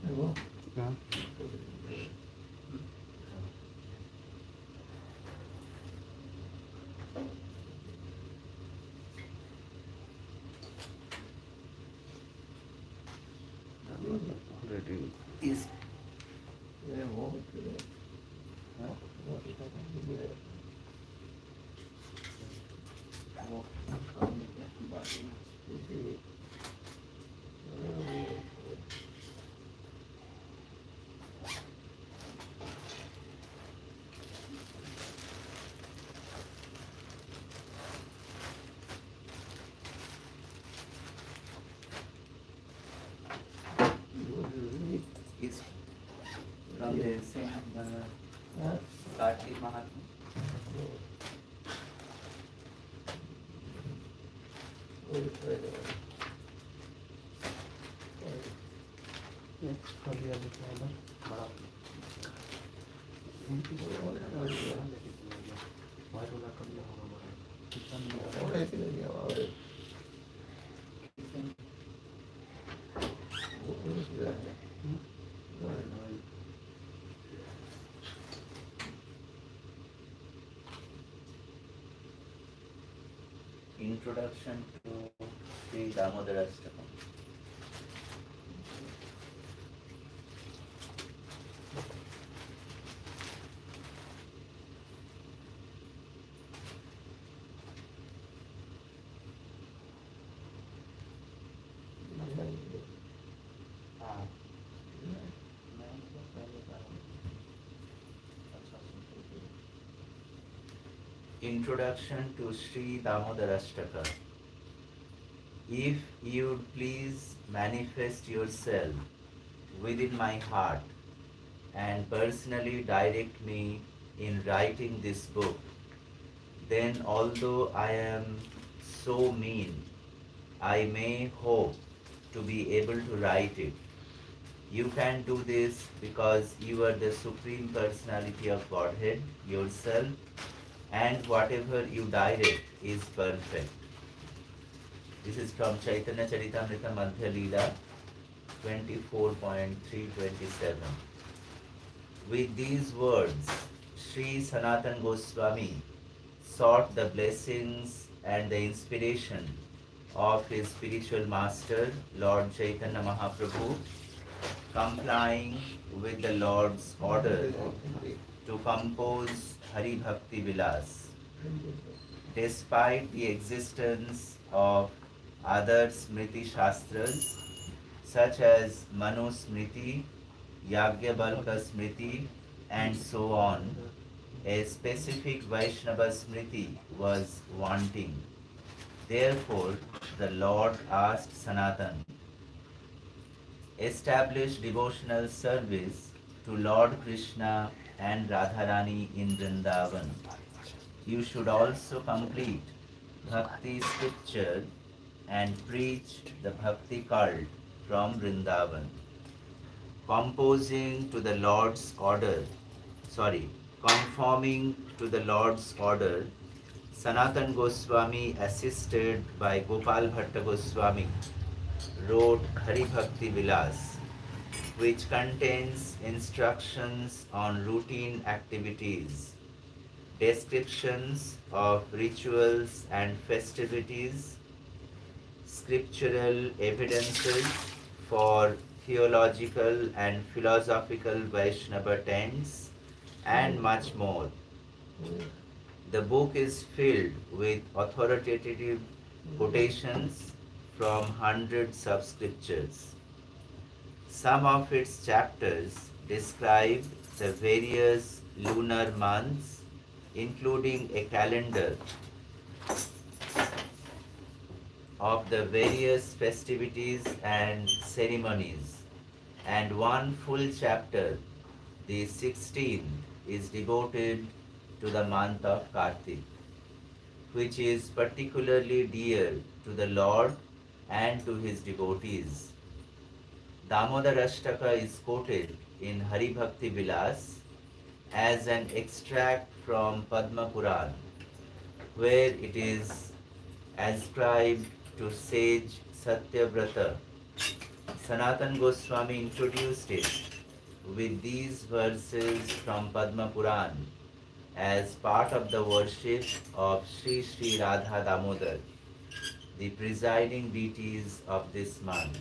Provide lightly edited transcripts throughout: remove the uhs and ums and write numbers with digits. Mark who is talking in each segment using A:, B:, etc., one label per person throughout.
A: Yeah. Already.
B: Is is from the same Kartik Mahatma.
A: कर लिया देखो उधर बड़ा व्हाइट वाला कर लिया होगा बड़ा कितना मिलेगा
B: Introduction to Sri Damodar Ashtakam. Introduction to Sri Damodar Ashtaka. If you'd please manifest yourself within my heart and personally direct me in writing this book, then although I am so mean, I may hope to be able to write it. You can do this because you are the Supreme Personality of Godhead yourself, and whatever you direct is perfect. This is from Chaitanya Charitamrita Madhya Leela 24.327. With these words, Sri Sanatan Goswami sought the blessings and the inspiration of his spiritual master, Lord Chaitanya Mahaprabhu, complying with the Lord's order to compose Hari Bhakti Vilas. Despite the existence of other Smriti Shastras such as Manu Smriti, Yagyavalka Smriti, and so on, a specific Vaishnava Smriti was wanting. Therefore, the Lord asked Sanatan, establish devotional service to Lord Krishna and Radharani in Vrindavan. You should also complete Bhakti scripture and preach the Bhakti cult from Vrindavan. Composing to the Lord's order, conforming to the Lord's order, Sanatan Goswami, assisted by Gopal Bhatta Goswami, wrote Hari Bhakti Vilas, which contains instructions on routine activities, descriptions of rituals and festivities, scriptural evidences for theological and philosophical Vaishnava texts, and much more. The book is filled with authoritative quotations from hundreds of scriptures. Some of its chapters describe the various lunar months, including a calendar of the various festivities and ceremonies, and one full chapter, the 16th, is devoted to the month of Kartik, which is particularly dear to the Lord and to his devotees. Damodar Ashtaka is quoted in Hari Bhakti Vilas as an extract from Padma Puran, where it is ascribed to sage Satyavrata, Sanatan Goswami introduced it with these verses from Padma Puran as part of the worship of Sri Sri Radha Damodar, the presiding deities of this month.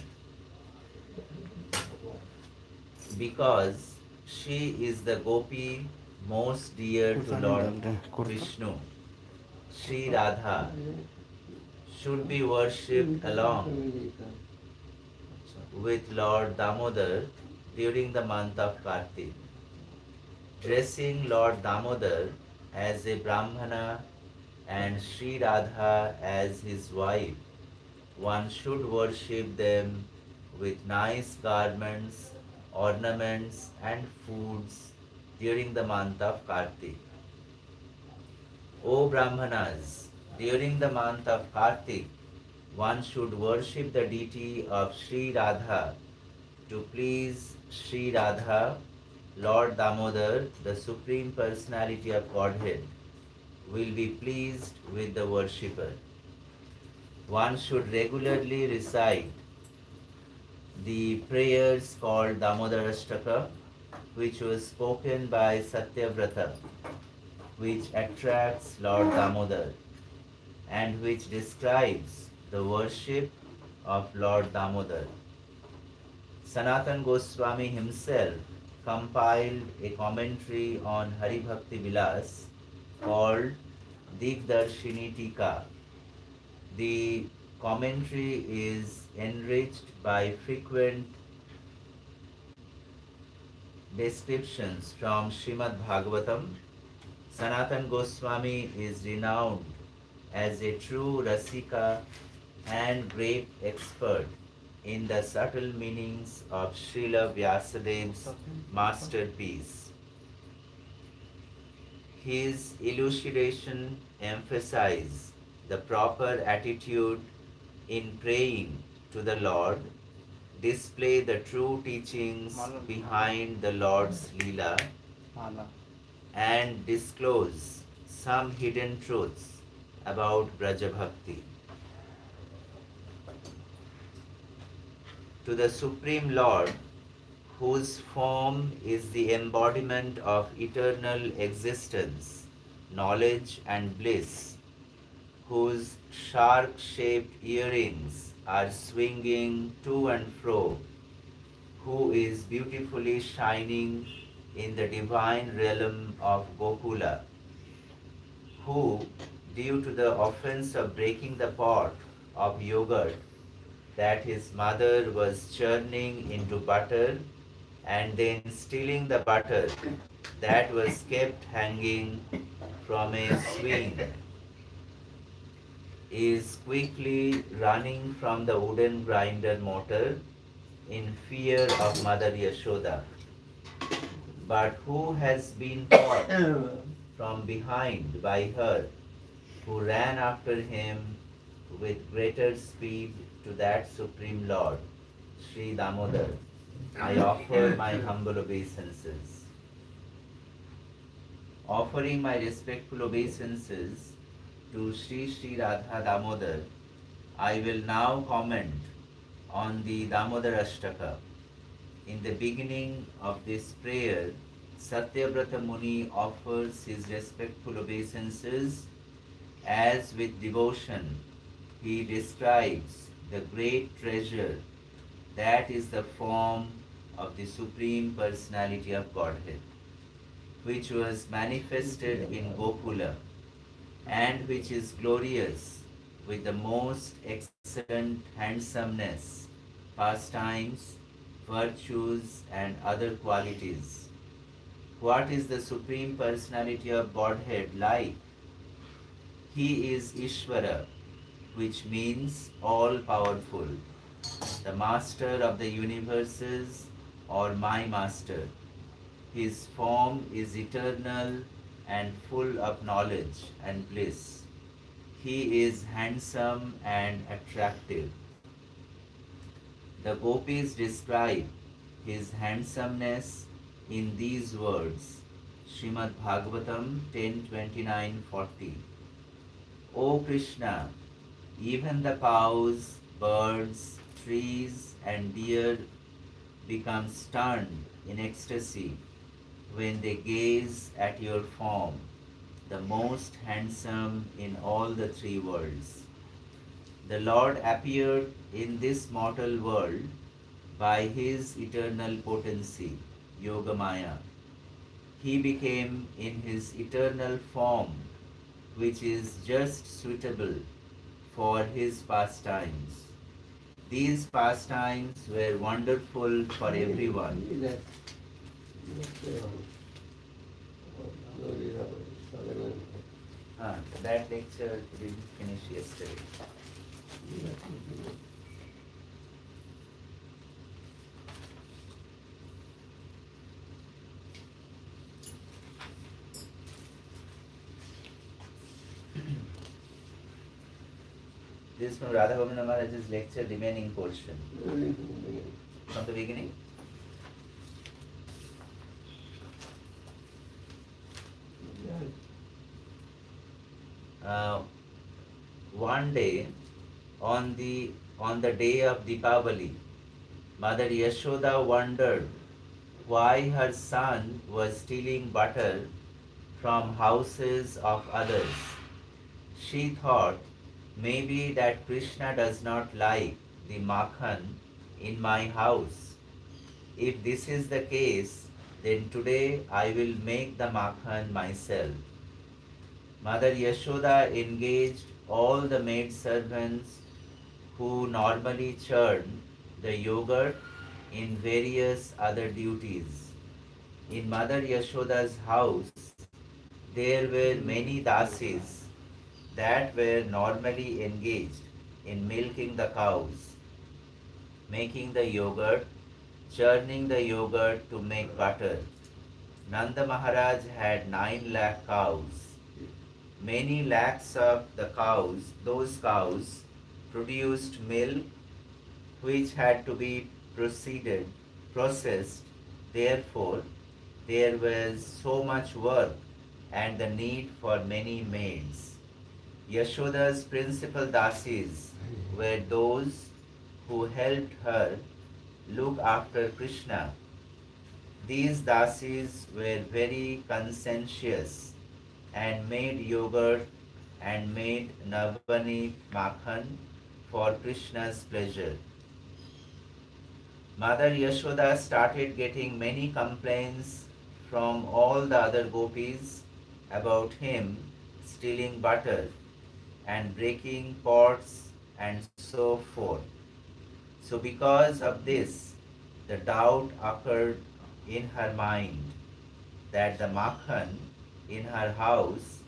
B: Because she is the gopi most dear to Lord Vishnu, Sri Radha should be worshipped along with Lord Damodar during the month of Kartik. Dressing Lord Damodar as a Brahmana and Sri Radha as his wife, one should worship them with nice garments, ornaments, and foods during the month of Kartik. O Brahmanas, during the month of Kartik, one should worship the deity of Sri Radha to please Sri Radha. Lord Damodar, the Supreme Personality of Godhead, will be pleased with the worshipper. One should regularly recite the prayers called Damodarashtaka, which was spoken by Satyavrata, which attracts Lord Damodar and which describes the worship of Lord Damodar. Sanatan Goswami himself compiled a commentary on Hari Bhakti Vilas called Digdarshini Tika. The commentary is enriched by frequent descriptions from Srimad Bhagavatam. Sanatan Goswami is renowned as a true Rasika and great expert in the subtle meanings of Srila Vyasadev's masterpiece. His elucidation emphasizes the proper attitude in praying to the Lord, display the true teachings behind the Lord's Leela, and disclose some hidden truths about Braja Bhakti. To the Supreme Lord, whose form is the embodiment of eternal existence, knowledge and bliss, whose shark-shaped earrings are swinging to and fro, who is beautifully shining in the divine realm of Gokula, who, due to the offense of breaking the pot of yogurt that his mother was churning into butter and then stealing the butter that was kept hanging from a swing, is quickly running from the wooden grinder motor in fear of Mother Yashoda, but who has been caught from behind by her, who ran after him with greater speed to that Supreme Lord, Sri Damodar. I offer my humble obeisances. Offering my respectful obeisances to Sri Sri Radha Damodar, I will now comment on the Damodar Ashtaka. In the beginning of this prayer, Satyavrata Muni offers his respectful obeisances as with devotion he describes the great treasure that is the form of the Supreme Personality of Godhead, which was manifested in Gokula and which is glorious with the most excellent handsomeness, pastimes, virtues, and other qualities. What is the Supreme Personality of Godhead like? He is Ishvara, which means all-powerful, the master of the universes or my master. His form is eternal and full of knowledge and bliss. He is handsome and attractive. The gopis describe his handsomeness in these words, Srimad Bhagavatam 10:29-40. O Krishna, even the cows, birds, trees and deer become stunned in ecstasy when they gaze at your form, the most handsome in all the three worlds. The Lord appeared in this mortal world by his eternal potency, Yogamaya. He became in his eternal form, which is just suitable for his pastimes. These pastimes were wonderful for everyone. That lecture didn't finish yesterday. This is from Radha Govinda Maharaj's lecture, remaining portion. From the beginning? Uh, one day, on the day of Deepavali, Mother Yashoda wondered why her son was stealing butter from houses of others. She thought maybe that Krishna does not like the makhan in my house. If this is the case, then today I will make the makhan myself. Mother Yashoda engaged all the maid servants who normally churn the yogurt in various other duties. In Mother Yashoda's house, there were many dasis that were normally engaged in milking the cows, making the yogurt, churning the yogurt to make butter. Nanda Maharaj had 9 lakh cows. Many lakhs of those cows produced milk which had to be processed. Therefore, there was so much work and the need for many maids. Yashoda's principal dasis were those who helped her look after Krishna. These dasis were very conscientious and made yogurt and made Navani Makhan for Krishna's pleasure. Mother Yashoda started getting many complaints from all the other gopis about him stealing butter and breaking pots and so forth. So because of this, the doubt occurred in her mind that the makhan in her house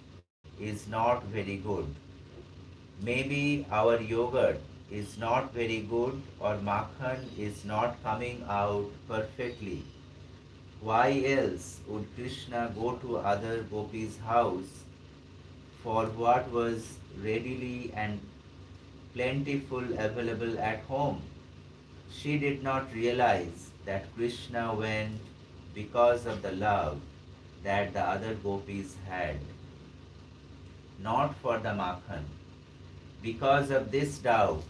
B: is not very good. Maybe our yogurt is not very good or makhan is not coming out perfectly. Why else would Krishna go to other gopis' house for what was readily and plentiful available at home? She did not realize that Krishna went because of the love that the other gopis had, not for the makhan. Because of this doubt,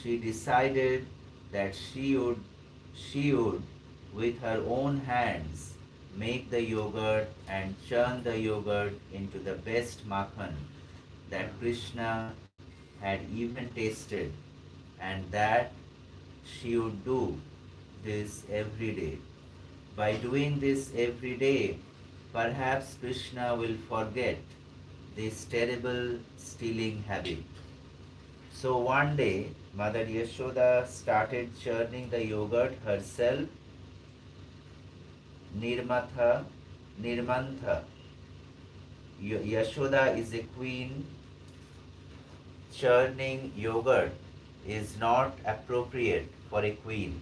B: she decided that she would with her own hands make the yogurt and churn the yogurt into the best makhan that Krishna had even tasted, and that she would do this every day. By doing this every day, perhaps Krishna will forget this terrible stealing habit. So one day, Mother Yashoda started churning the yogurt herself, nirmantha. Yashoda is a queen. Churning yogurt is not appropriate for a queen.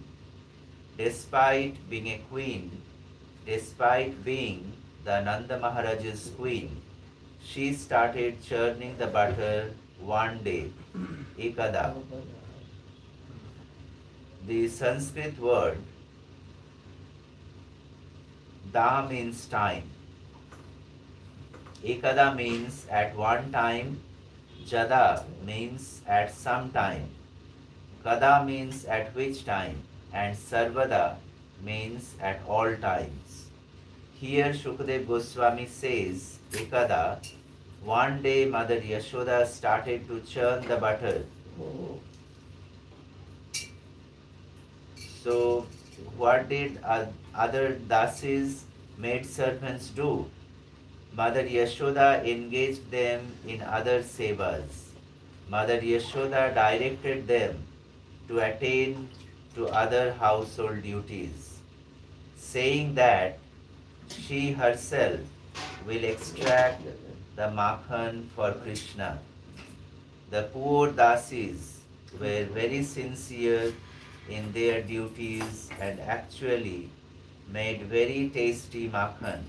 B: Despite being a queen, despite being the Nanda Maharaj's queen, she started churning the butter one day, ekada. The Sanskrit word da means time. Ekada means at one time, jada means at some time. Kada means at which time, and Sarvada means at all times. Here Shukdev Goswami says, Ekada, one day Mother Yashoda started to churn the butter. So, what did other dasis, maid servants do? Mother Yashoda engaged them in other sevas. Mother Yashoda directed them to attend to other household duties, saying that she herself will extract the makhan for Krishna. The poor dasis were very sincere in their duties and actually made very tasty makhan.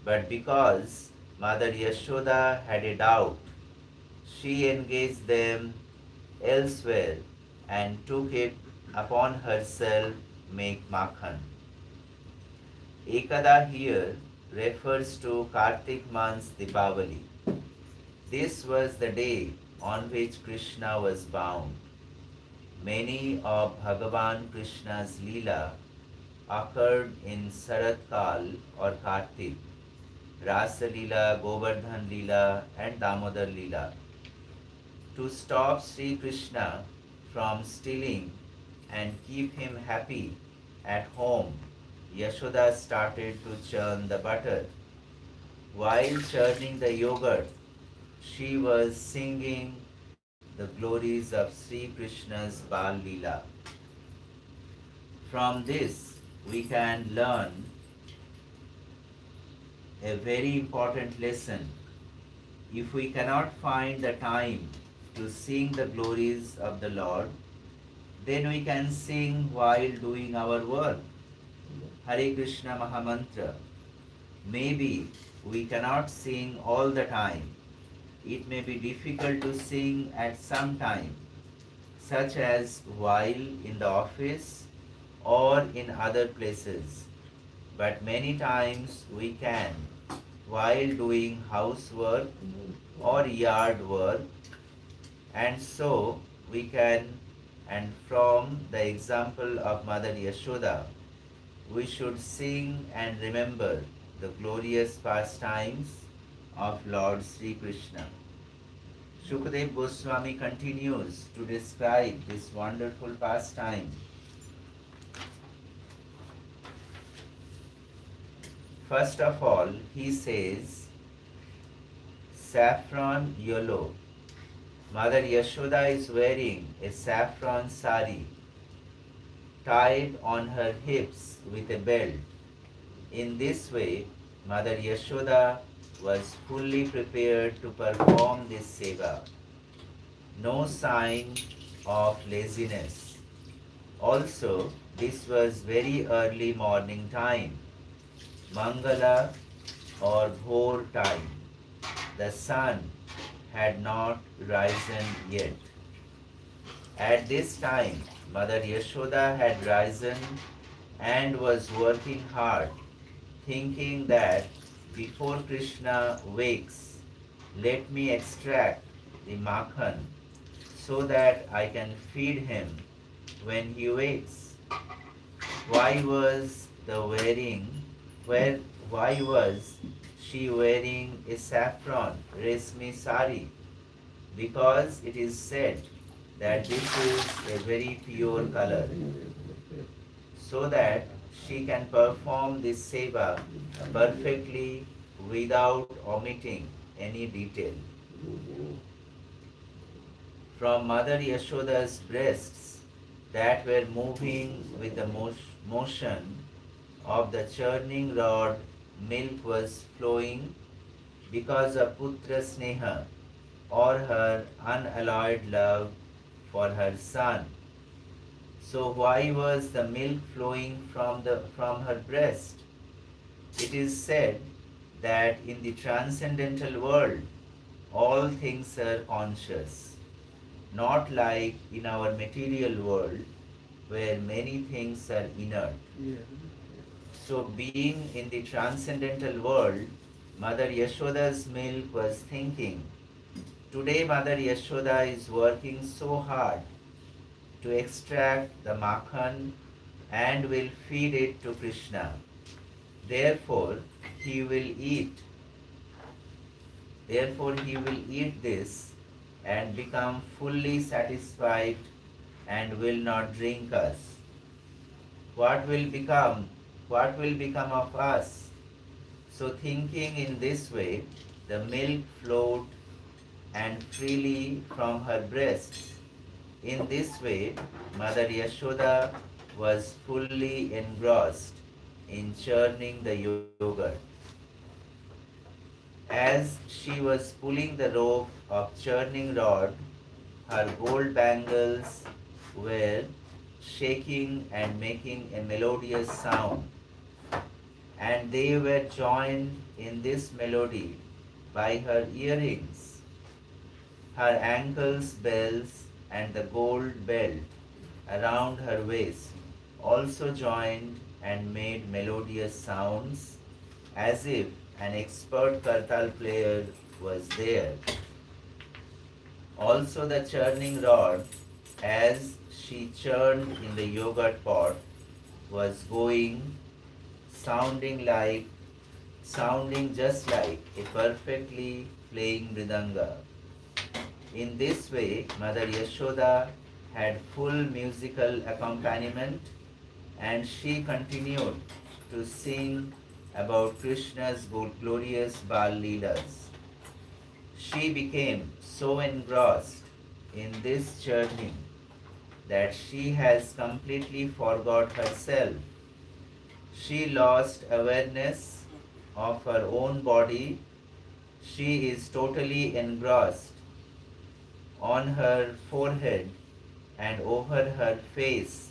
B: But because Mother Yashoda had a doubt, she engaged them elsewhere and took it upon herself make makhan. Ekada here refers to Kartik month's Dipavali. This was the day on which Krishna was bound. Many of Bhagavan Krishna's Leela occurred in Saratkal or Kartik, Rasa Leela, Govardhan Leela and Damodar Leela. To stop Sri Krishna from stealing and keep him happy at home, Yashoda started to churn the butter. While churning the yogurt, she was singing the glories of Sri Krishna's Bal Leela. From this, we can learn a very important lesson. If we cannot find the time to sing the glories of the Lord, then we can sing while doing our work. Hare Krishna Mahamantra. Maybe we cannot sing all the time. It may be difficult to sing at some time, such as while in the office or in other places. But many times we can while doing housework or yard work, and so we can, and from the example of Mother Yashoda, we should sing and remember the glorious pastimes of Lord Sri Krishna. Shukdev Goswami continues to describe this wonderful pastime. First of all, he says, saffron yellow. Mother Yashoda is wearing a saffron sari tied on her hips with a belt. In this way, Mother Yashoda was fully prepared to perform this seva. No sign of laziness. Also, this was very early morning time, Mangala or Bhor time. The sun had not risen yet. At this time, Mother Yashoda had risen and was working hard, thinking that before Krishna wakes, let me extract the makhan so that I can feed him when he wakes. Why was why was she wearing a saffron resmi sari? Because it is said that this is a very pure color, so that she can perform this seva perfectly without omitting any detail. From Mother Yashoda's breasts that were moving with the motion of the churning rod, milk was flowing because of Putra Sneha or her unalloyed love for her son. So why was the milk flowing from her breast? It is said that in the transcendental world, all things are conscious, not like in our material world where many things are inert. So being in the transcendental world, Mother Yashoda's milk was thinking, today Mother Yashoda is working so hard to extract the makhan and will feed it to Krishna. Therefore, he will eat. Therefore, he will eat this and become fully satisfied and will not drink us. What will become? What will become of us? So, thinking in this way, the milk flowed and freely from her breasts. In this way, Mother Yashoda was fully engrossed in churning the yogurt. As she was pulling the rope of churning rod, her gold bangles were shaking and making a melodious sound, and they were joined in this melody by her earrings, her ankles' bells, and the gold belt around her waist also joined and made melodious sounds as if an expert kartal player was there. Also, the churning rod, as she churned in the yogurt pot, was going, sounding like, sounding just like a perfectly playing mridanga. In this way, Mother Yashoda had full musical accompaniment and she continued to sing about Krishna's glorious Bal Leelas. She became so engrossed in this journey that she has completely forgot herself. She lost awareness of her own body. She is totally engrossed. On her forehead and over her face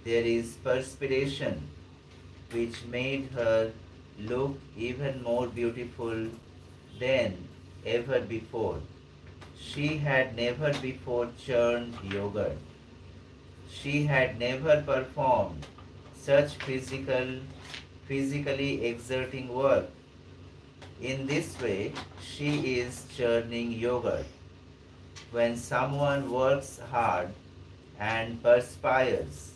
B: there is perspiration which made her look even more beautiful than ever before. She had never before churned yogurt. She had never performed such physically exerting work. In this way, she is churning yogurt. When someone works hard and perspires,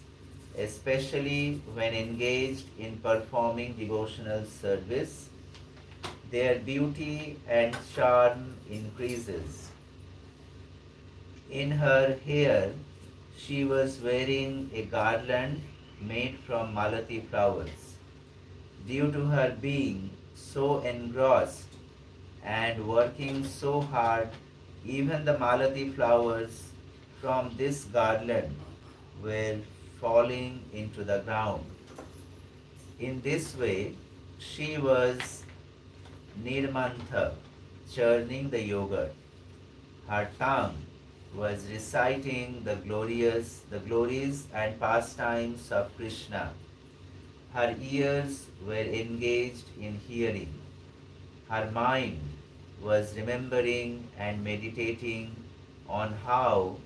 B: especially when engaged in performing devotional service, their beauty and charm increases. In her hair, she was wearing a garland made from malati flowers. Due to her being so engrossed and working so hard, even the malati flowers from this garland were falling into the ground. In this way, she was nirmantha, churning the yogurt. Her tongue was reciting the glories and pastimes of Krishna. Her ears were engaged in hearing. Her mind was remembering and meditating on how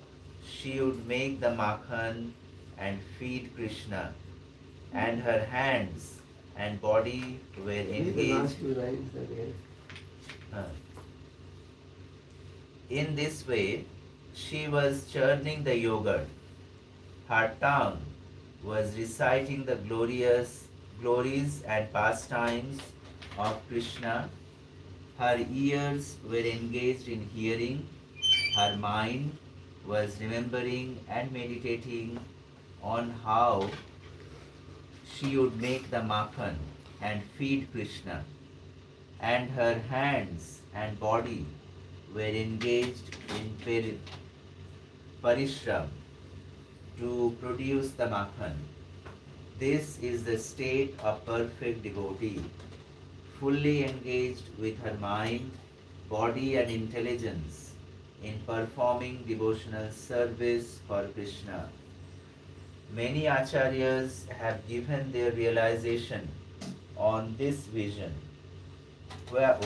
B: she would make the makhan and feed Krishna, and her hands and body were engaged. Uh, In this way, she was churning the yogurt. Her tongue was reciting the glories and pastimes of Krishna. Her ears were engaged in hearing. Her mind was remembering and meditating on how she would make the makhan and feed Krishna, and her hands and body were engaged in parishram to produce the makhan. This is the state of perfect devotee, fully engaged with her mind, body and intelligence in performing devotional service for Krishna. Many acharyas have given their realization on this vision, why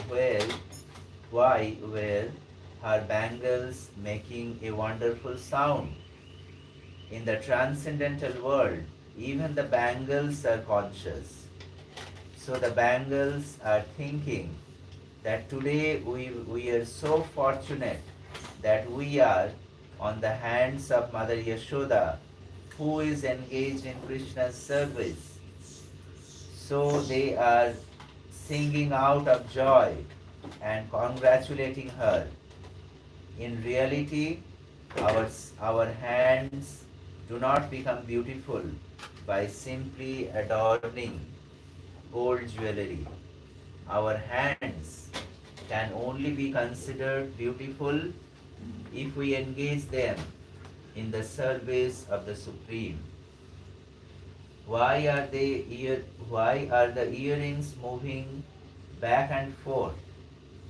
B: were her bangles making a wonderful sound? In the transcendental world, even the bangles are conscious. So the bangles are thinking that today we are so fortunate that we are on the hands of Mother Yashoda who is engaged in Krishna's service. So they are singing out of joy and congratulating her. In reality, our hands do not become beautiful by simply adorning gold jewelry. Our hands can only be considered beautiful if we engage them in the service of the Supreme. Why are the earrings moving back and forth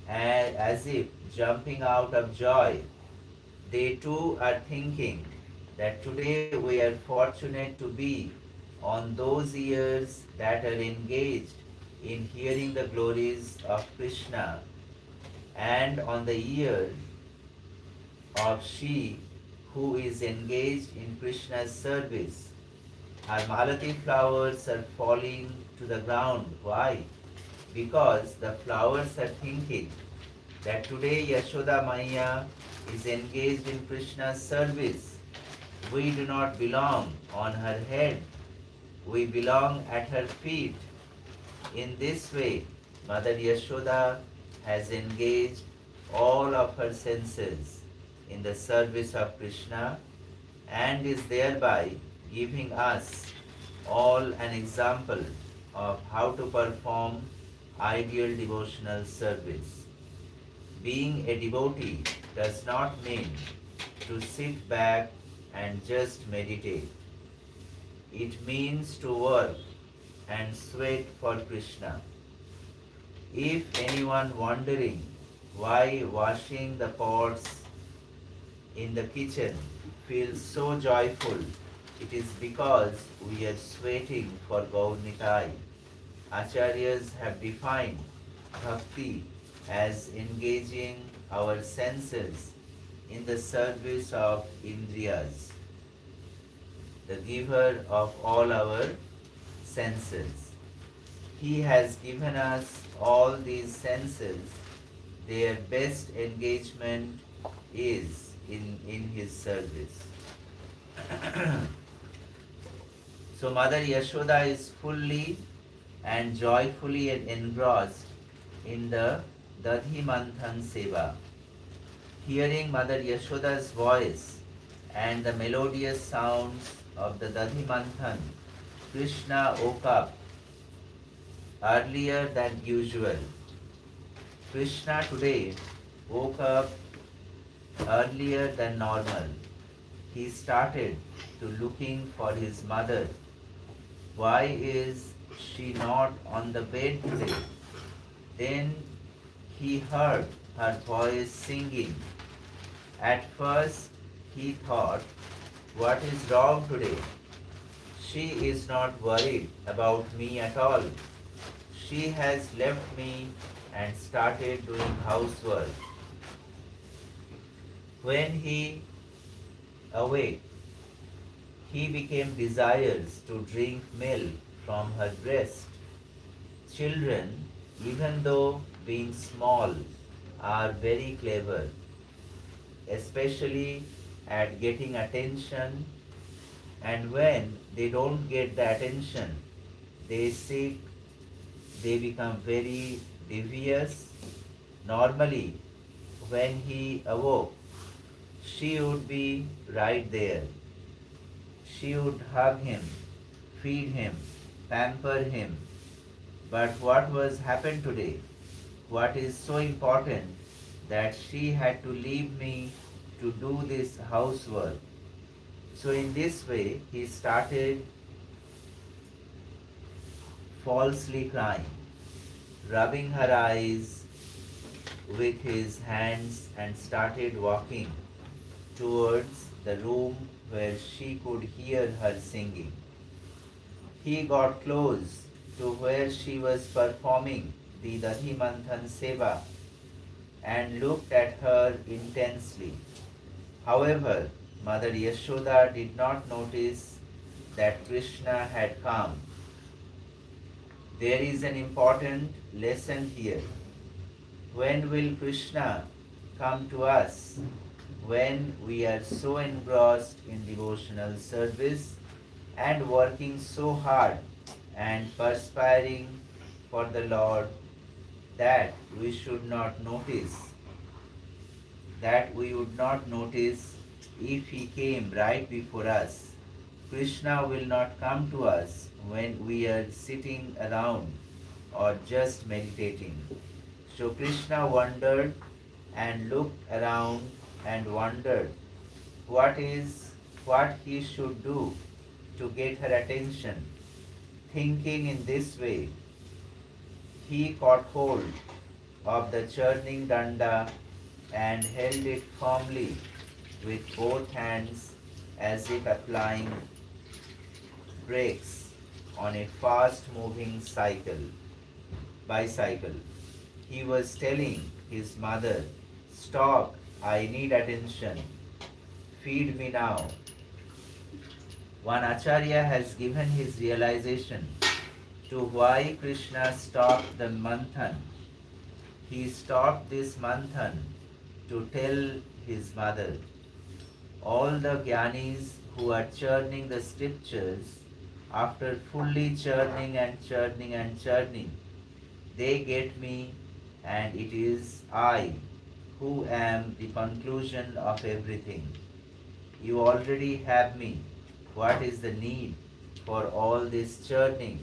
B: as if jumping out of joy? They too are thinking that today we are fortunate to be on those ears that are engaged in hearing the glories of Krishna, and on the ear of she who is engaged in Krishna's service. Our malati flowers are falling to the ground. Why? Because the flowers are thinking that today Yashoda Maya is engaged in Krishna's service. We do not belong on her head, we belong at her feet. In this way, Mother Yashoda has engaged all of her senses in the service of Krishna and is thereby giving us all an example of how to perform ideal devotional service. Being a devotee does not mean to sit back and just meditate. It means to work and sweat for Krishna. If anyone wondering why washing the pots in the kitchen feels so joyful, it is because we are sweating for Gaur Nitai. Acharyas have defined bhakti as engaging our senses in the service of Indriyas, the giver of all our senses. He has given us all these senses. Their best engagement is in his service. So Mother Yashoda is fully and joyfully engrossed in the Dadhi Manthan Seva. Hearing Mother Yashoda's voice and the melodious sounds of the Dadhi Manthan, Krishna woke up earlier than usual. Krishna today woke up earlier than normal. He started to looking for his mother. Why is she not on the bed today? Then he heard her voice singing. At first he thought, what is wrong today? She is not worried about me at all. She has left me and started doing housework. When he awake, he became desirous to drink milk from her breast. Children, even though being small, are very clever, especially at getting attention, and when they don't get the attention, they seek, they become very devious. Normally, when he awoke, she would be right there. She would hug him, feed him, pamper him. But what was happened today? What is so important that she had to leave me to do this housework? So in this way, he started falsely crying, rubbing her eyes with his hands and started walking towards the room where she could hear her singing. He got close to where she was performing the Dadhi Manthan Seva and looked at her intensely. However, Mother Yashoda did not notice that Krishna had come. There is an important lesson here. When will Krishna come to us? when we are so engrossed in devotional service and working so hard and perspiring for the Lord that we should not notice, that we would not notice if He came right before us. Krishna will not come to us when we are sitting around or just meditating. So Krishna wondered and looked around and wondered what he should do to get her attention. Thinking in this way, he caught hold of the churning danda and held it firmly with both hands as if applying brakes on a fast moving bicycle. He was telling his mother, "Stop, I need attention. Feed me now." One Acharya has given his realization to why Krishna stopped the manthan. He stopped this manthan to tell his mother, all the jnanis who are churning the scriptures, after fully churning and churning and churning, they get me, and it is I who am the conclusion of everything. You already have me. What is the need for all this churning?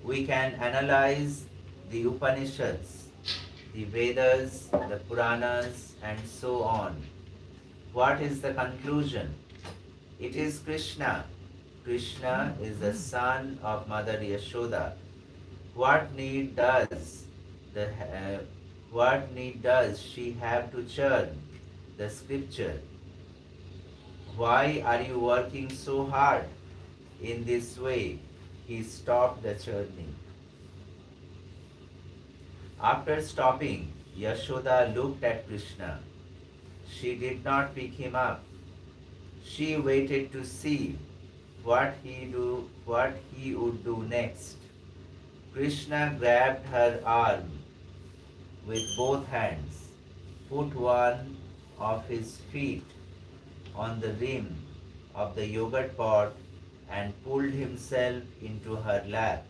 B: We can analyze the Upanishads, the Vedas, the Puranas, and so on. What is the conclusion? It is Krishna. Krishna is the son of Mother Yashoda. What need does what need does she have to churn the scripture? Why are you working so hard? In this way, he stopped the churning. After stopping, Yashoda looked at Krishna. She did not pick him up. She waited to see what he would do next. Krishna grabbed her arm with both hands, put one of his feet on the rim of the yogurt pot and pulled himself into her lap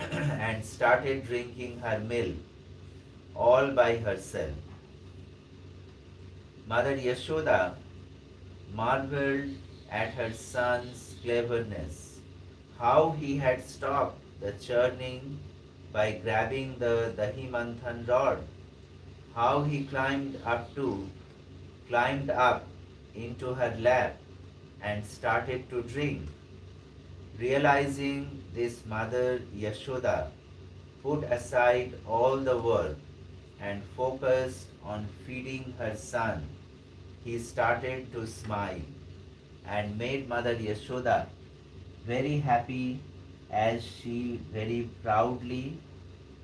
B: and started drinking her milk all by herself. Mother Yashoda marveled at her son's cleverness, how he had stopped the churning by grabbing the Dahimanthan rod, how he climbed up into her lap and started to drink. Realizing this, Mother Yashoda put aside all the work and focused on feeding her son. He started to smile and made Mother Yashoda very happy as she very proudly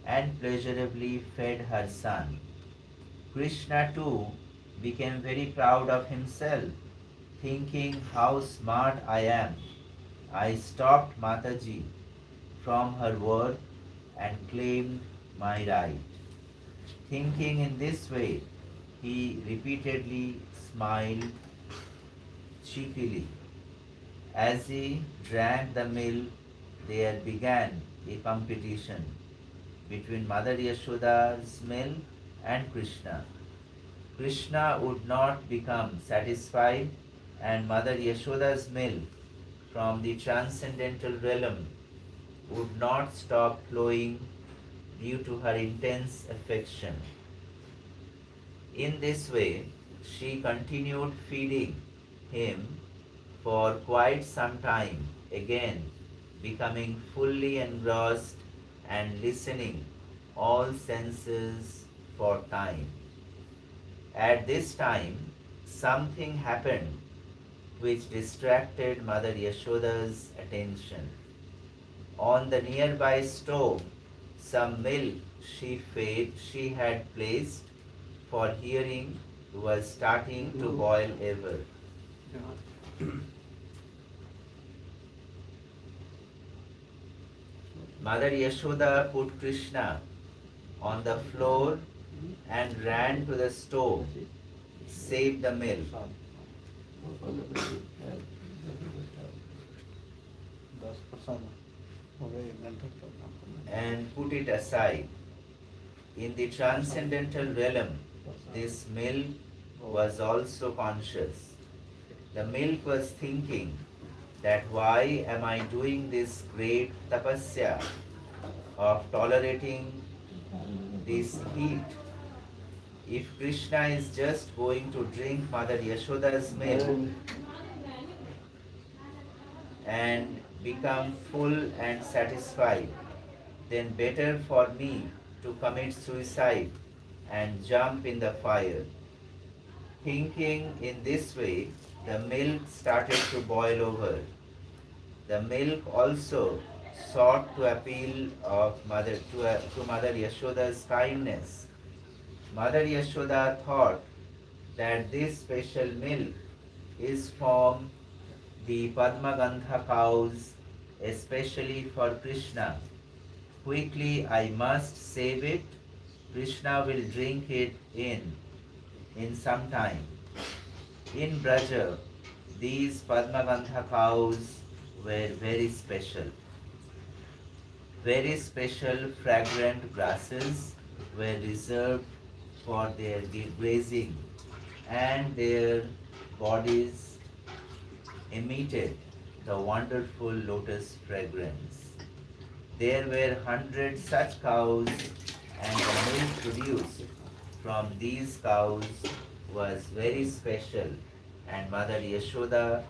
B: and pleasurably fed her son. Krishna too became very proud of himself, thinking how smart I am. I stopped Mataji from her work and claimed my right. Thinking in this way, he repeatedly smiled cheekily. As he drank the milk, there began a competition between Mother Yashoda's milk and Krishna. Krishna would not become satisfied, and Mother Yashoda's milk from the transcendental realm would not stop flowing due to her intense affection. In this way, she continued feeding him for quite some time, again becoming fully engrossed and listening all senses for time. At this time, something happened which distracted Mother Yashoda's attention. On the nearby stove, some milk she had placed for hearing was starting to boil ever. Mother Yashoda put Krishna on the floor and ran to the stove, saved the milk, and put it aside. In the transcendental realm, this milk was also conscious. The milk was thinking that why am I doing this great tapasya of tolerating this heat if Krishna is just going to drink Mother Yashoda's milk and become full and satisfied, then better for me to commit suicide and jump in the fire. Thinking in this way, the milk started to boil over. The milk also sought to appeal to Mother Yashoda's kindness. Mother Yashoda thought that this special milk is from the Padmagandha cows, especially for Krishna. Quickly, I must save it. Krishna will drink it in some time. In Braja, these Padmagandha cows were very special. Very special fragrant grasses were reserved for their grazing, and their bodies emitted the wonderful lotus fragrance. There were 100 such cows, and the milk produced from these cows was very special, and Mother Yashoda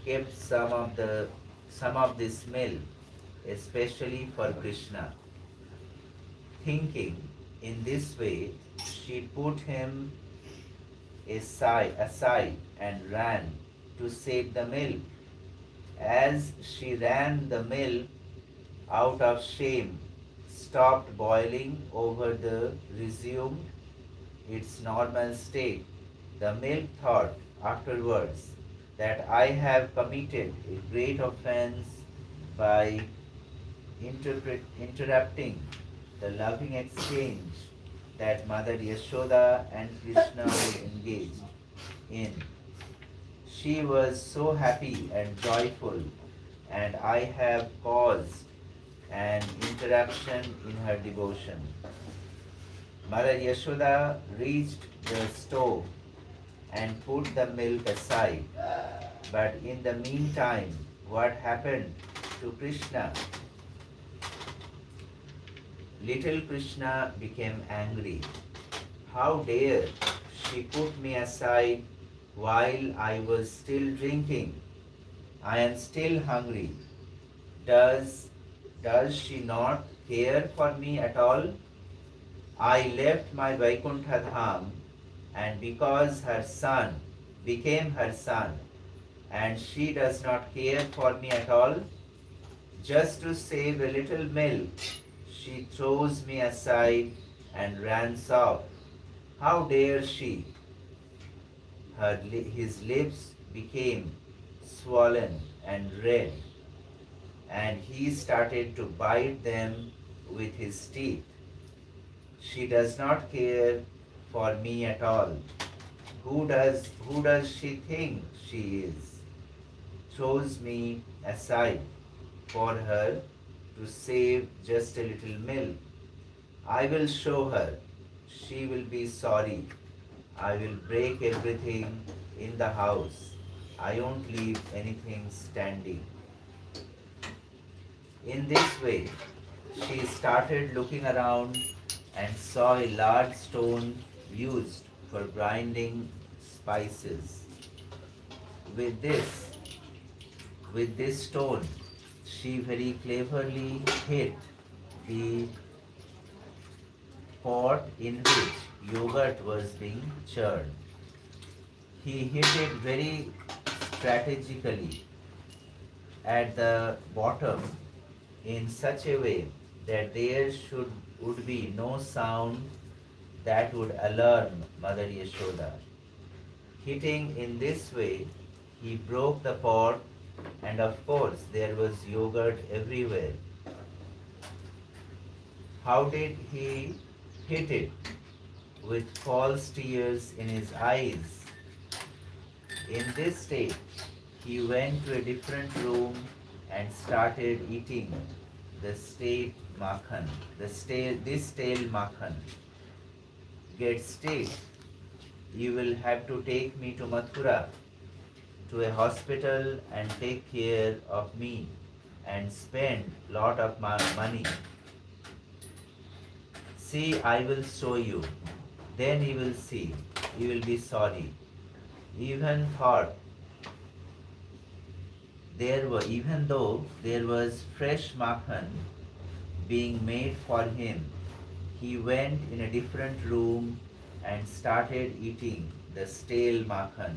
B: kept some of this milk especially for Krishna. Thinking in this way, she put him aside and ran to save the milk. As she ran, the milk, out of shame, stopped boiling over the resumed its normal state. The milk thought afterwards that I have committed a great offense by interrupting the loving exchange that Mother Yashoda and Krishna were engaged in. She was so happy and joyful, and I have caused an interruption in her devotion. Mother Yashoda reached the stove and put the milk aside. But in the meantime, what happened to Krishna? Little Krishna became angry. How dare she put me aside while I was still drinking? I am still hungry. Does she not care for me at all? I left my Vaikuntha Dham, and because her son became her son, and she does not care for me at all, just to save a little milk, she throws me aside and runs off. How dare she? His lips became swollen and red, and he started to bite them with his teeth. She does not care for me at all. Who does she think she is? Throws me aside for her to save just a little milk. I will show her. She will be sorry. I will break everything in the house. I won't leave anything standing. In this way, she started looking around and saw a large stone used for grinding spices. With this, with this stone, she very cleverly hit the pot in which yogurt was being churned. He hit it very strategically at the bottom in such a way that there would be no sound that would alarm Mother Yashoda. Hitting in this way, he broke the pot, and of course there was yogurt everywhere. How did he hit it? with false tears in his eyes. In this state, he went to a different room and started eating the stale makhan. This stale makhan. Get stale. You will have to take me to Mathura, to a hospital and take care of me and spend lot of money. See, I will show you. Then you will see. You will be sorry. Even thought even though there was fresh makhan being made for him, he went in a different room and started eating the stale makhan.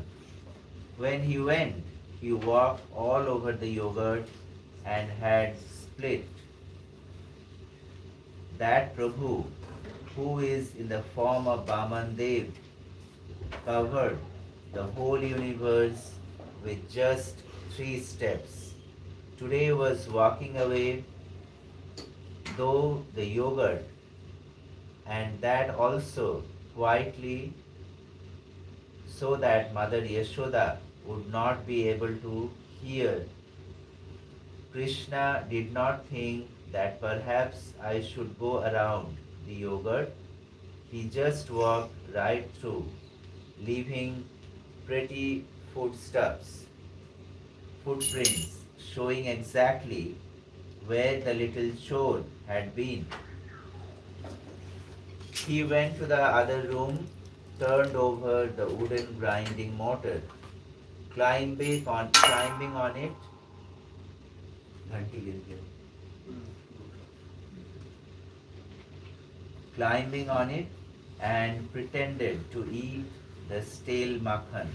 B: When he went, he walked all over the yogurt and had split. That Prabhu, who is in the form of Baman Dev, covered the whole universe with just 3 steps. Today was walking away, though the yogurt, and that also quietly, so that Mother Yashoda would not be able to hear. Krishna did not think that perhaps I should go around the yogurt. He just walked right through, leaving pretty footsteps, footprints, showing exactly where the little chore had been. He went to the other room, turned over the wooden grinding mortar, climbing on it, घंटी गिर गया. Climbing on it and pretended to eat the stale makhan.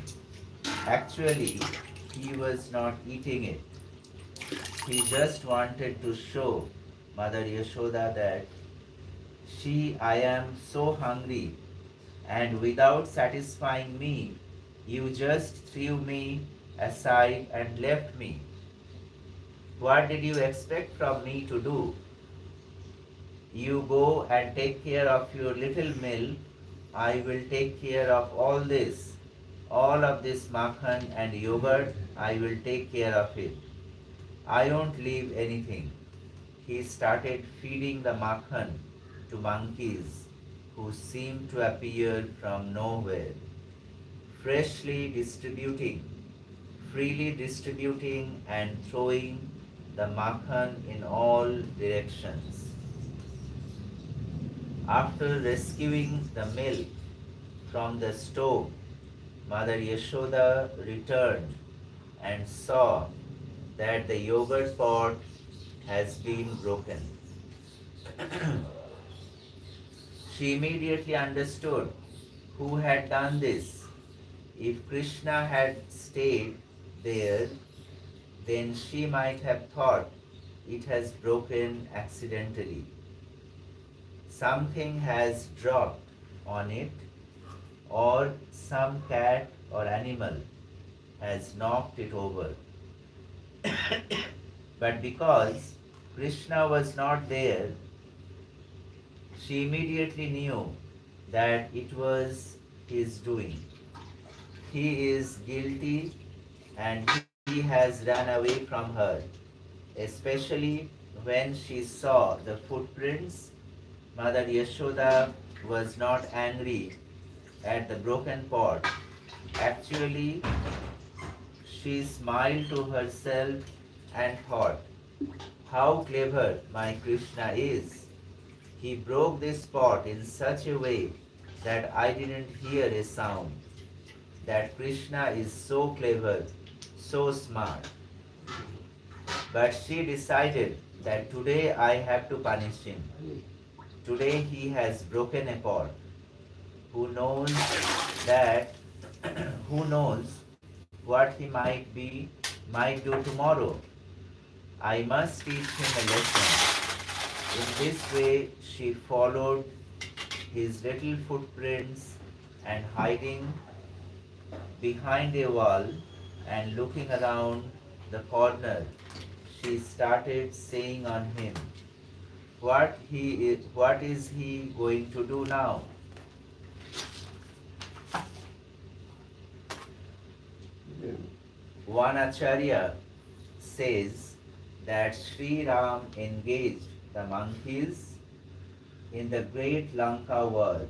B: Actually, he was not eating it. He just wanted to show Mother Yashoda that I am so hungry, and without satisfying me, you just threw me aside and left me. What did you expect from me to do? You go and take care of your little mill. I will take care of all this. All of this makhan and yogurt, I will take care of it. I won't leave anything. He started feeding the makhan to monkeys who seemed to appear from nowhere, freshly distributing, freely distributing and throwing the makhan in all directions. After rescuing the milk from the stove, Mother Yashoda returned and saw that the yogurt pot has been broken. She immediately understood who had done this. If Krishna had stayed there, then she might have thought it has broken accidentally. Something has dropped on it, or some cat or animal has knocked it over. But because Krishna was not there, she immediately knew that it was his doing. He is guilty and he has run away from her, especially when she saw the footprints. Mother Yashoda was not angry at the broken pot. Actually, she smiled to herself and thought, how clever my Krishna is. He broke this pot in such a way that I didn't hear a sound. That Krishna is so clever, so smart. But she decided that today I have to punish him. Today he has broken a pot. Who knows that who knows what he might do tomorrow. I must teach him a lesson. In this way she followed his little footprints and hiding behind a wall and looking around the corner, she started saying on him, what is he going to do now? One Acharya says that Sri Ram engaged the monkeys in the great Lanka war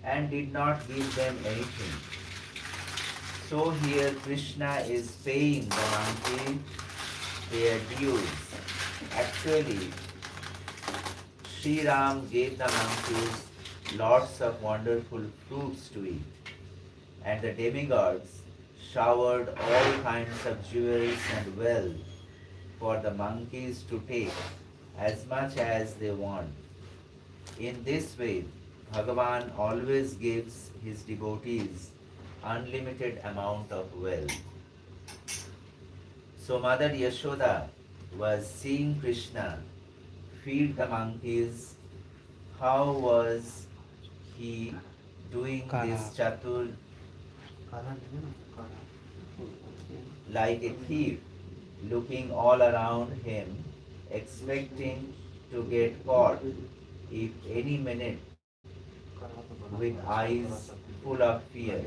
B: and did not give them anything. So here Krishna is paying the monkeys their dues. Actually, Sri Ram gave the monkeys lots of wonderful fruits to eat, and the demigods showered all kinds of jewels and wealth for the monkeys to take as much as they want. In this way, Bhagavan always gives his devotees unlimited amount of wealth. So Mother Yashoda was seeing Krishna feed the monkeys. How was he doing this chatur like a thief, looking all around him, expecting to get caught if any minute with eyes full of fear.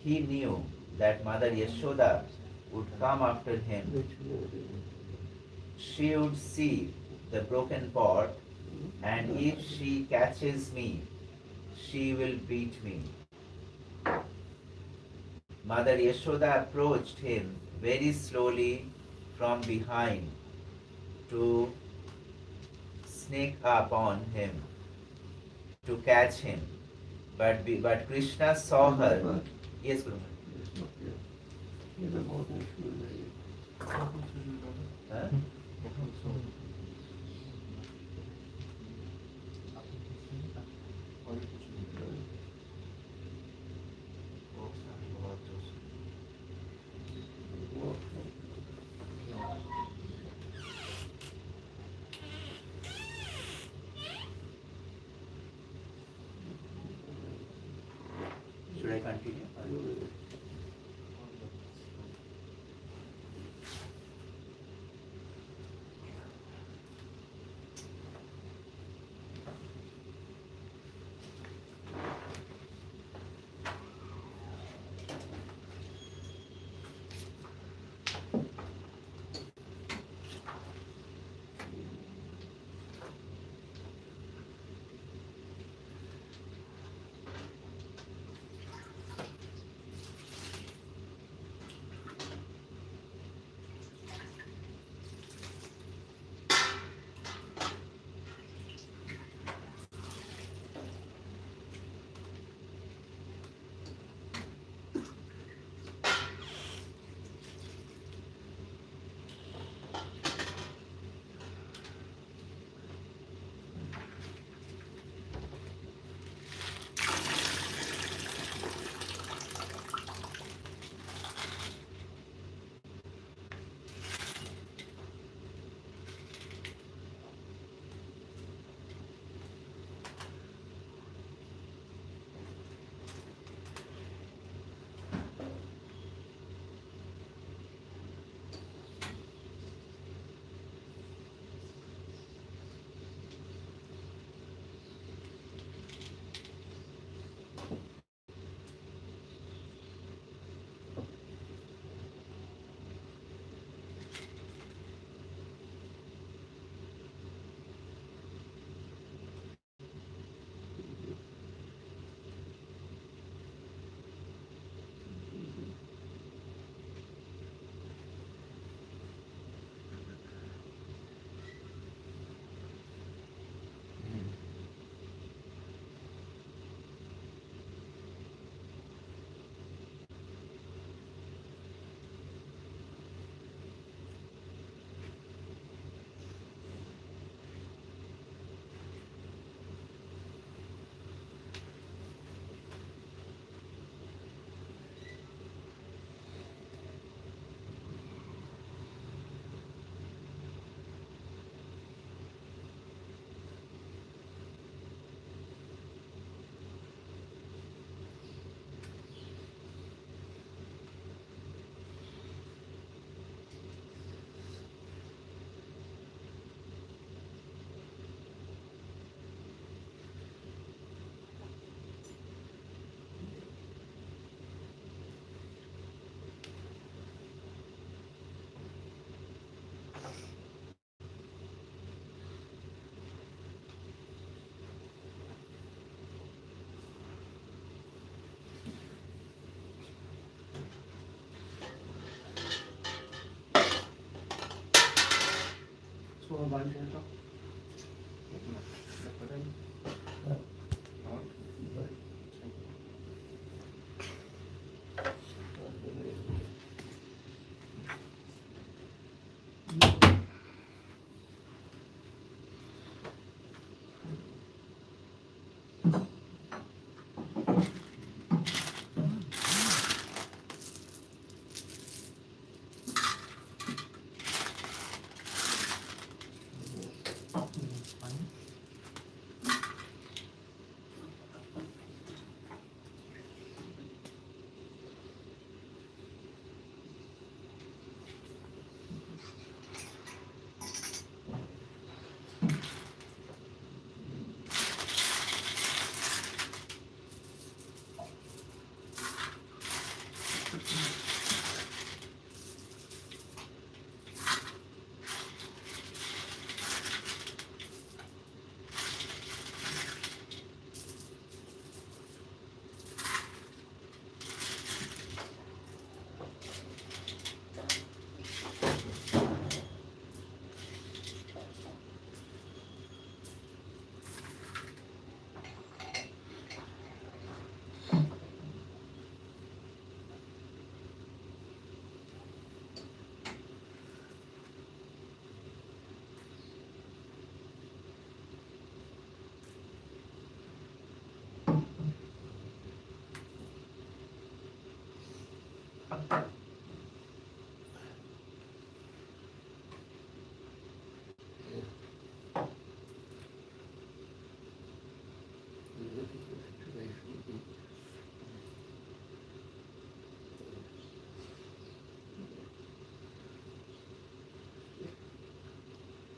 B: He knew that Mother Yashoda would come after him. She would see the broken pot, and if she catches me, she will beat me. Mother Yashoda approached him very slowly from behind to sneak up on him to catch him. But Krishna saw her. Yes, Guru. Huh? Should I continue?
A: उसको बांध देता हूँ।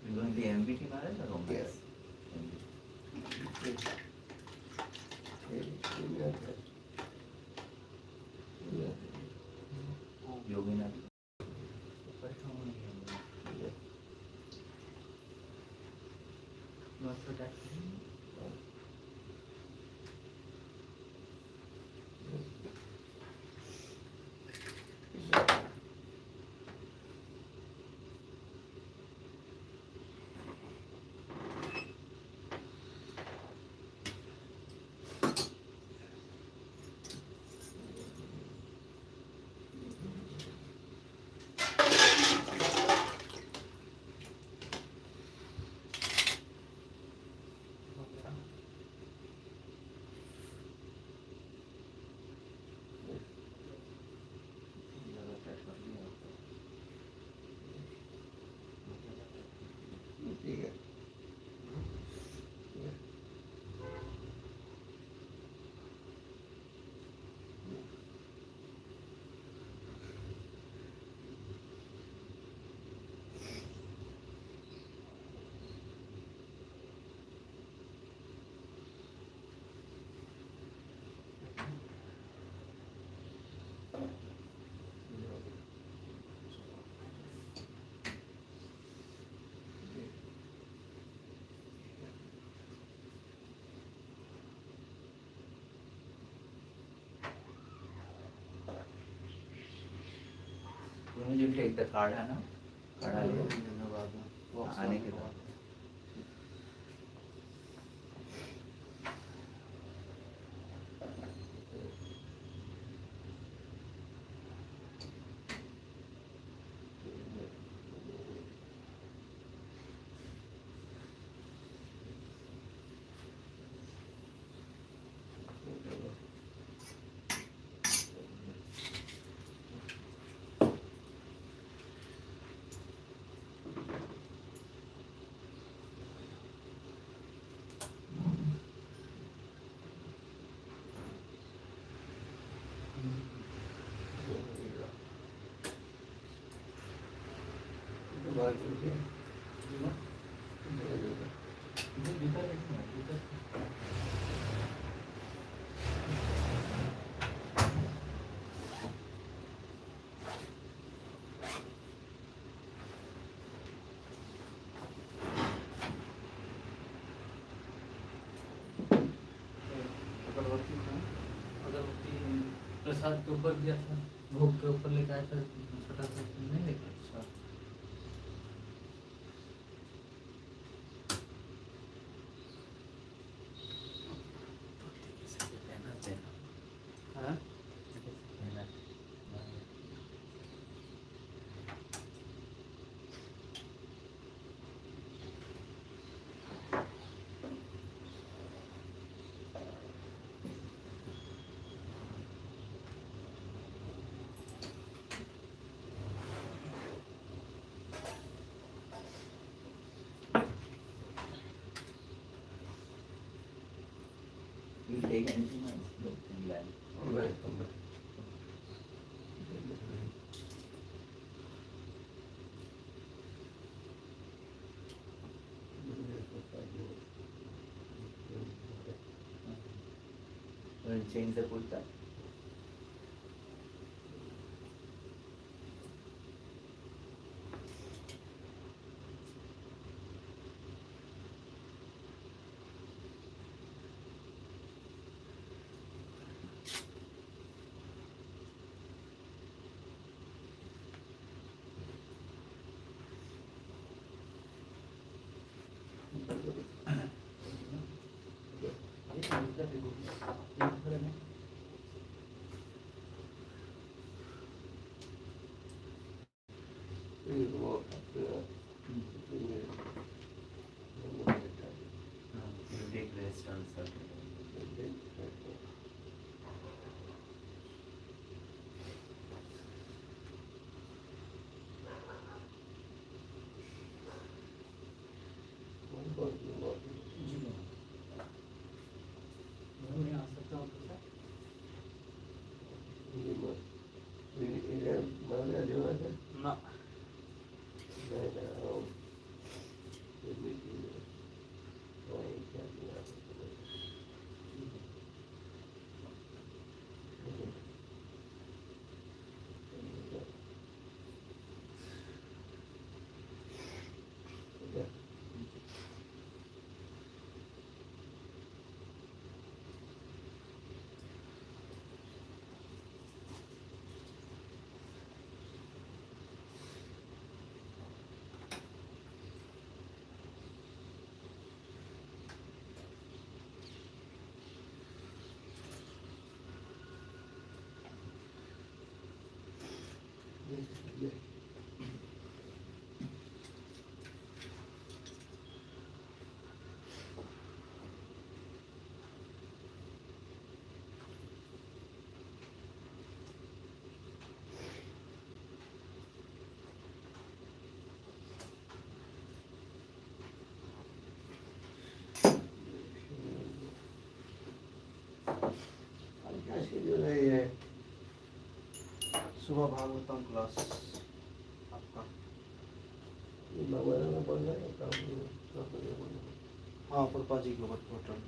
B: You're going to the MBT marriage or home marriage?
A: Yes.
B: Yoginath.
A: ठीक है।
B: When you take the card, है ना? Card आने के बाद।
C: प्रसाद के ऊपर दिया था, भोग के ऊपर लेकर आया था, छोटा सा नहीं लेकर।
B: take anything else? Look in land.
A: All right, come back.
B: We'll change the kurta.
A: Please walk up there.
B: You take rest on Saturday.
C: जी मैं आ सकता हूँ तो सर ना
A: क्या शेड्यूल है ये?
D: सुबह भागवतम क्लास आपका।
A: ये भगवान में बोल रहे हैं काम
D: हाँ प्रभा जी को इम्पोर्टेंट।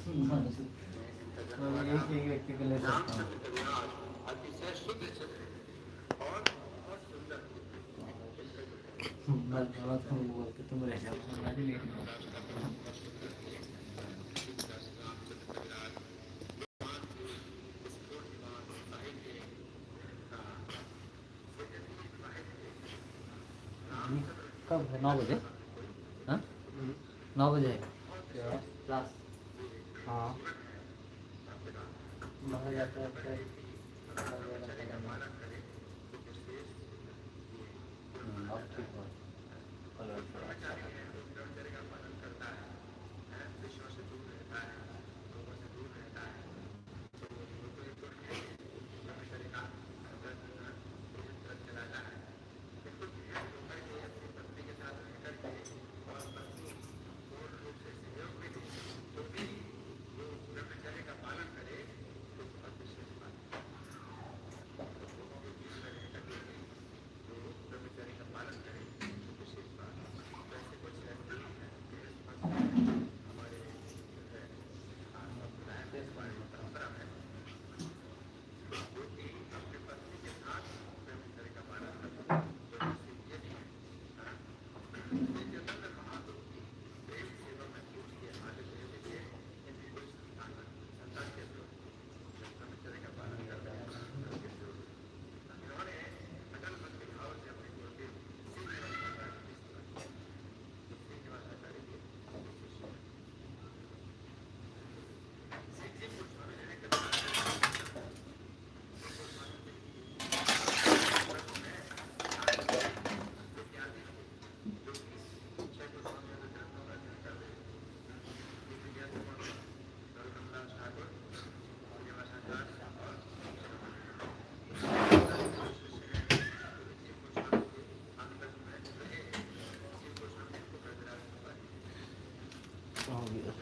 C: मैं एक एक व्यक्ति को ले सकता हूँ। मैं बोल के तुम रह जाओ, मैं भी लेके कब है? 9 बजे? हाँ, 9 बजे है
D: क्या?
C: क्लास।
D: हाँ
C: बाहर जाता है फिर वगैरह करना।
D: अब ठीक हो। कलर थोड़ा अच्छा है। हो गया।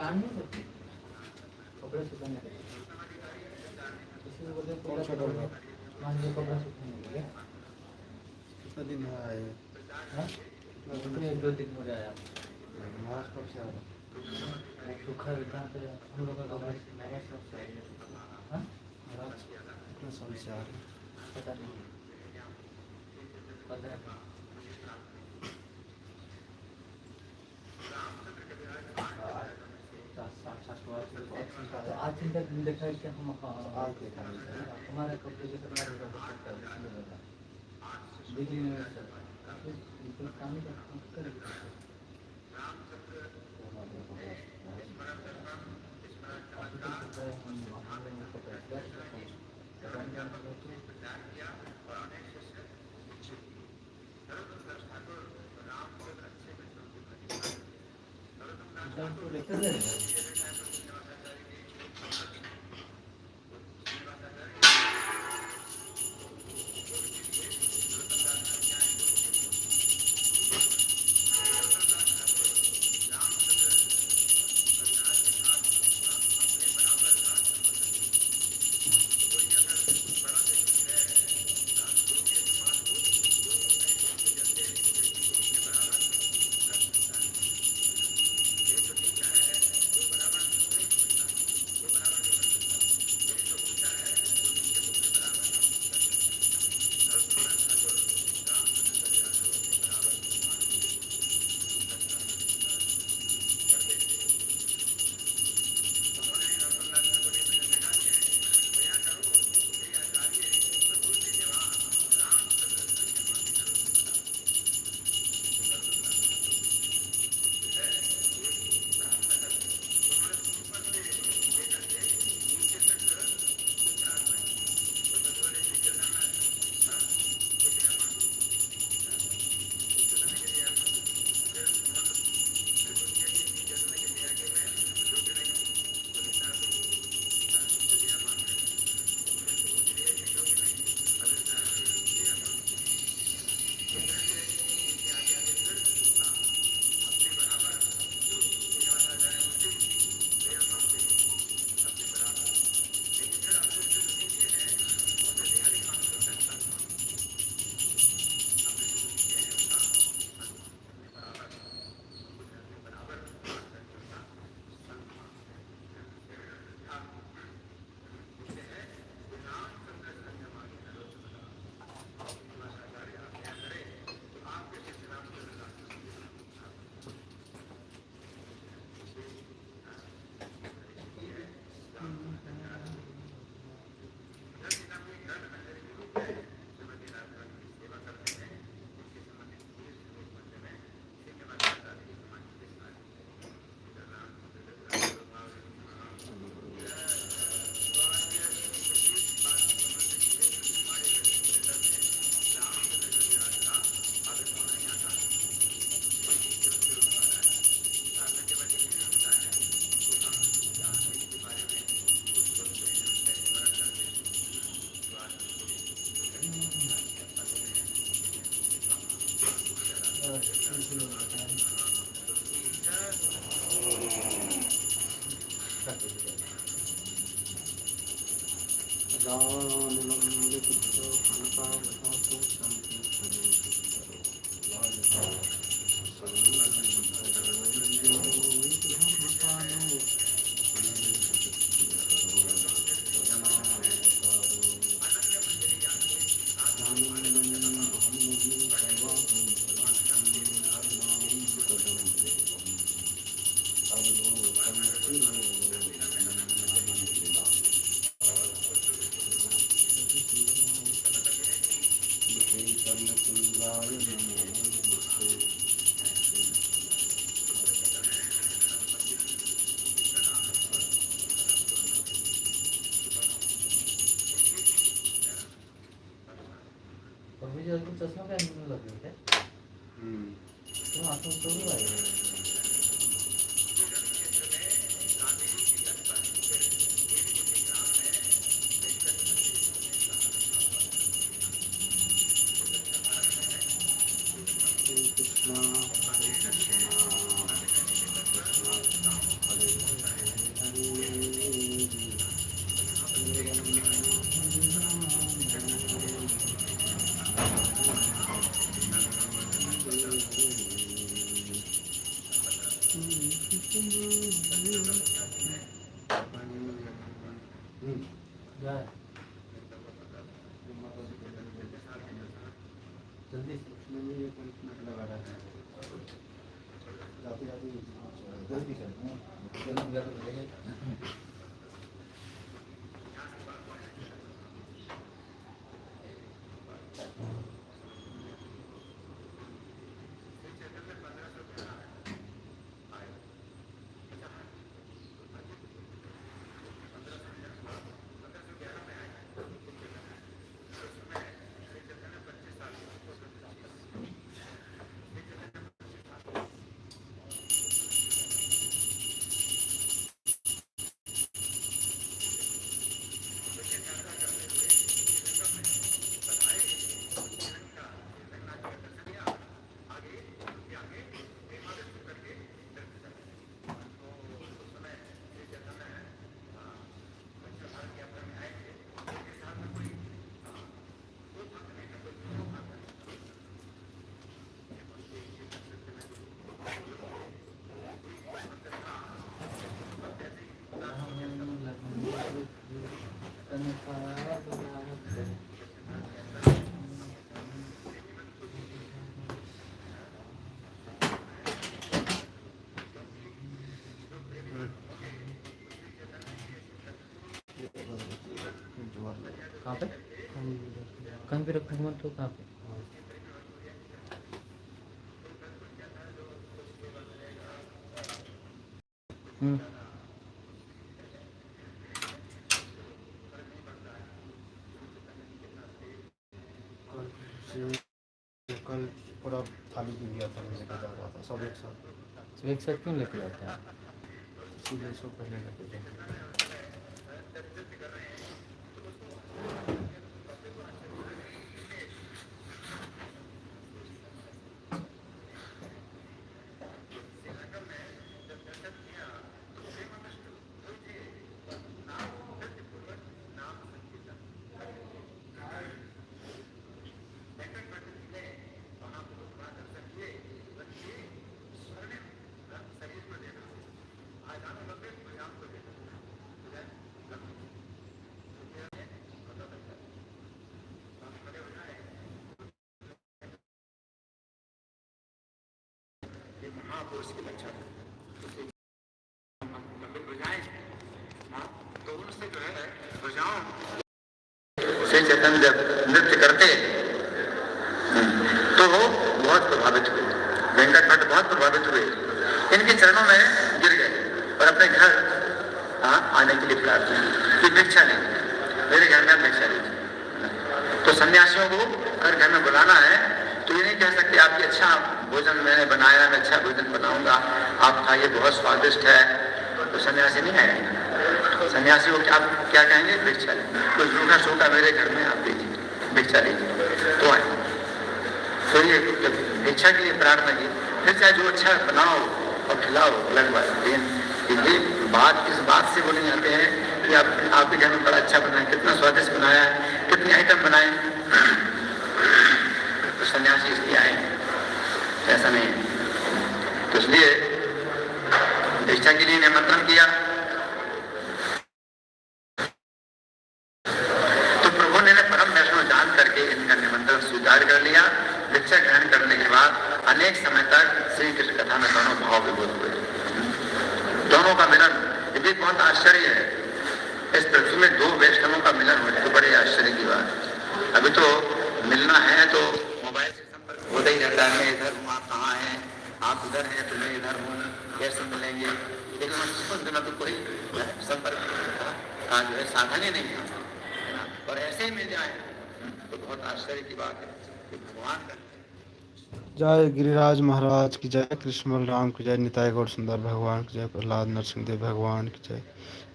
C: कान नहीं होती कपड़े सुखाने के लिए किसी को बोलते पूजा
A: छोटा
C: कपड़े
A: बड़ा।
C: मान लो कपड़े सुखाने के लिए
A: कितना दिन हुआ है?
C: हाँ तो 1-2 दिन हो जाए आप
A: महाराज कब से आ रहा?
C: सूखा रहता है तो हम लोग का कपड़ा हाँ
A: महाराज कितने साल से आ रहे हैं?
C: पता नहीं पता है तो आज चिंता देखा है कि हम
A: आज देखा नहीं सर।
C: हमारे कपड़े के दिल्ली में बिल्कुल काम ही चश्मा पहनने लगे थे तो आंखों में चोरी आई
A: कृष्णा हरे कृष्णा कृष्णा हरे
C: जल्दी से
A: उसमें भी 1 मिनट लगा रहा है, जाते जाते
C: जल्दी कर जल्दी कर लेंगे। कहाँ पे कहीं पे रखूँगा तो कहाँ पे
A: कल पूरा थाली भी दिया था, मैं लेके जा रहा था सब एक साथ।
C: तो एक साथ क्यों लेके जाते हैं?
A: इसीलिए इसको पहले लेके जाए।
E: महापुरुष के लक्षण बुझाएं, तो उनसे जो है बुझाओ से चेतन जब नृत्य करते तो वो बहुत प्रभावित हुए, वेंकट भट्ट बहुत प्रभावित हुए, इनके चरणों में गिर गए और अपने घर आने के लिए प्रार्थना की, भिक्षा नहीं, मेरे घर में भिक्षा नहीं। तो सन्यासियों को अगर घर में बुलाना है तो ये नहीं कह सकते आपकी अच्छा भोजन मैंने बनाया, मैं अच्छा भोजन बनाऊंगा, आप खाइए बहुत स्वादिष्ट है, तो सन्यासी नहीं आएगा। सन्यासी को क्या कहेंगे? भिक्षा लेंगे, कुछ रूखा सूखा मेरे घर में आप दीजिए, भिक्षा लीजिए तो आए। तो ये भिक्षा के लिए प्रार्थना की, फिर चाहे जो अच्छा बनाओ और खिलाओ अलग बात, लेकिन ये बात इस बात से वो नहीं आते हैं कि आपके घर में बड़ा अच्छा बनाए, कितना स्वादिष्ट बनाया, कितने आइटम बनाए, तो सन्यासी इसलिए आए, ऐसा नहीं है। तो इसलिए भिक्षा के लिए निमंत्रण किया तो प्रभु ने परम वैष्णव जान करके इनका निमंत्रण स्वीकार कर लिया। भिक्षा ग्रहण करने के बाद अनेक समय तक श्री कृष्ण कथा में दोनों भाव विभूत हुए, दोनों का मिलन। ये भी बहुत आश्चर्य है, इस पृथ्वी में दो वैष्णवों का मिलन हो तो बड़े आश्चर्य की बात। अभी तो मिलना है तो मोबाइल से संपर्क होता ही रहता है, मैं इधर हूँ, आप कहाँ हैं, आप उधर हैं तो मैं इधर हूँ, कैसे मिलेंगे, लेकिन उस दिनों तो कोई संपर्क का जो है साधन ही नहीं है, और ऐसे ही मिल जाए तो बहुत आश्चर्य की बात है कि भगवान का।
A: जय गिरिराज महाराज की जय, कृष्ण बलराम की जय, निताई गौर सुंदर भगवान की जय, प्रहलाद नरसिंह देव भगवान की जय,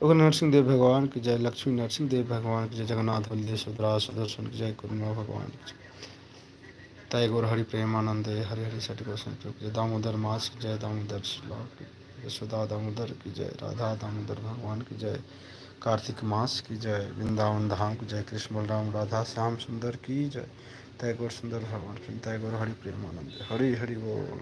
A: उग्र नरसिंह देव भगवान की जय, लक्ष्मी नरसिंह देव भगवान की जय, जगन्नाथ बलदेव सुभद्रा सुदर्शन की जय, कुर्मा भगवान की जय, ताई गौर हरि प्रेमानंद हरि हरि सठ गोस्वामी की जय, दामोदर मास की जय, दामोदर श्लोक की जय, यशोदा दामोदर की जय, राधा दामोदर भगवान की जय, कार्तिक मास की जय, वृंदावन धाम की जय, कृष्ण बलराम राधा श्याम सुंदर की जय, तय गौर सुंदर भगवान की, तय गौर हरि प्रेमानंद हरि हरि बोल।